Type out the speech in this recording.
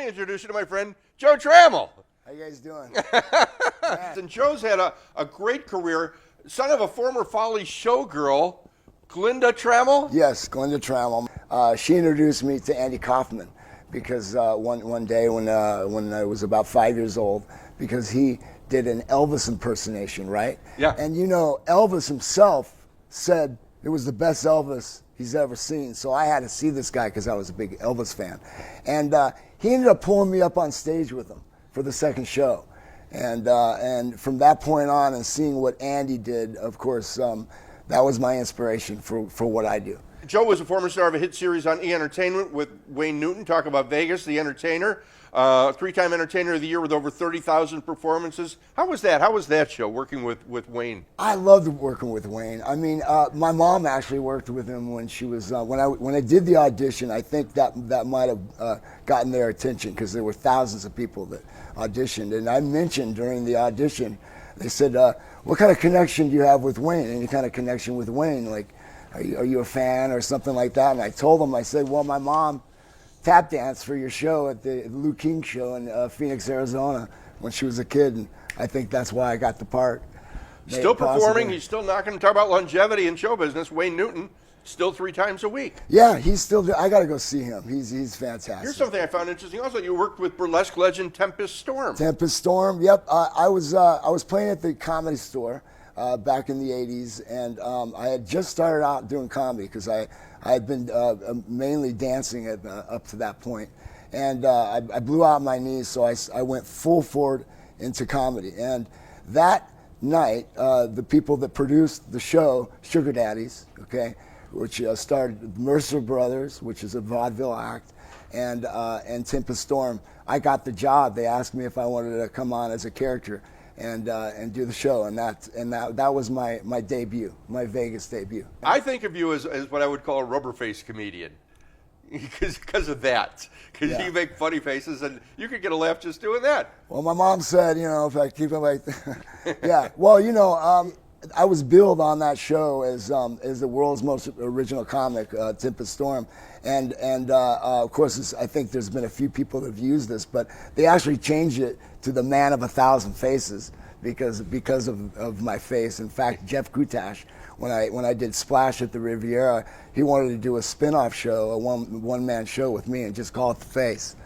me introduce you to my friend, Joe Trammel. How you guys doing? And Joe's had a great career. Son of a former Folly showgirl, Glinda Trammel? Yes, Glinda Trammel. She introduced me to Andy Kaufman because one day when I was about 5 years old, because he did an Elvis impersonation, right? Yeah. And you know, Elvis himself said it was the best Elvis he's ever seen. So I had to see this guy because I was a big Elvis fan. And he ended up pulling me up on stage with him for the second show. And from that point on, and seeing what Andy did, of course, that was my inspiration for what I do. Joe was a former star of a hit series on E! Entertainment with Wayne Newton. Talk about Vegas, the entertainer. Three-time Entertainer of the Year with over 30,000 performances. How was that? How was that show, working with Wayne? I loved working with Wayne. I mean, my mom actually worked with him when she was when I did the audition. I think that might have gotten their attention because there were thousands of people that auditioned. And I mentioned during the audition, they said, "What kind of connection do you have with Wayne? Any kind of connection with Wayne? Like, are you a fan or something like that?" And I told them, I said, "Well, my mom tap danced for your show at the Lou King show in Phoenix, Arizona when she was a kid, and I think that's why I got the part." Still performing, he's still knocking. Talk about longevity in show business. Wayne Newton, still 3 times a week. Yeah, he's still. I got to go see him. He's fantastic. Here's something I found interesting. Also, you worked with burlesque legend Tempest Storm. Tempest Storm. Yep. I was playing at the Comedy Store back in the '80s, and I had just started out doing comedy because I had been mainly dancing up to that point. And I blew out my knees, so I went full forward into comedy. And that night, the people that produced the show, Sugar Daddies, okay, which starred Mercer Brothers, which is a vaudeville act, and Tempest Storm, I got the job. They asked me if I wanted to come on as a character and do the show, and that was my debut, my Vegas debut. I think of you as what I would call a rubber-faced comedian, because of that. Because you make funny faces, and you could get a laugh just doing that. Well, my mom said, you know, if I keep it like, yeah. Well, you know, I was billed on that show as the world's most original comic, Tempest Storm, and of course, I think there's been a few people that have used this, but they actually changed it to the Man of 1,000 Faces because of my face. In fact, Jeff Kutash, when I did Splash at the Riviera, he wanted to do a spin-off show, a one-man show with me, and just call it The Face.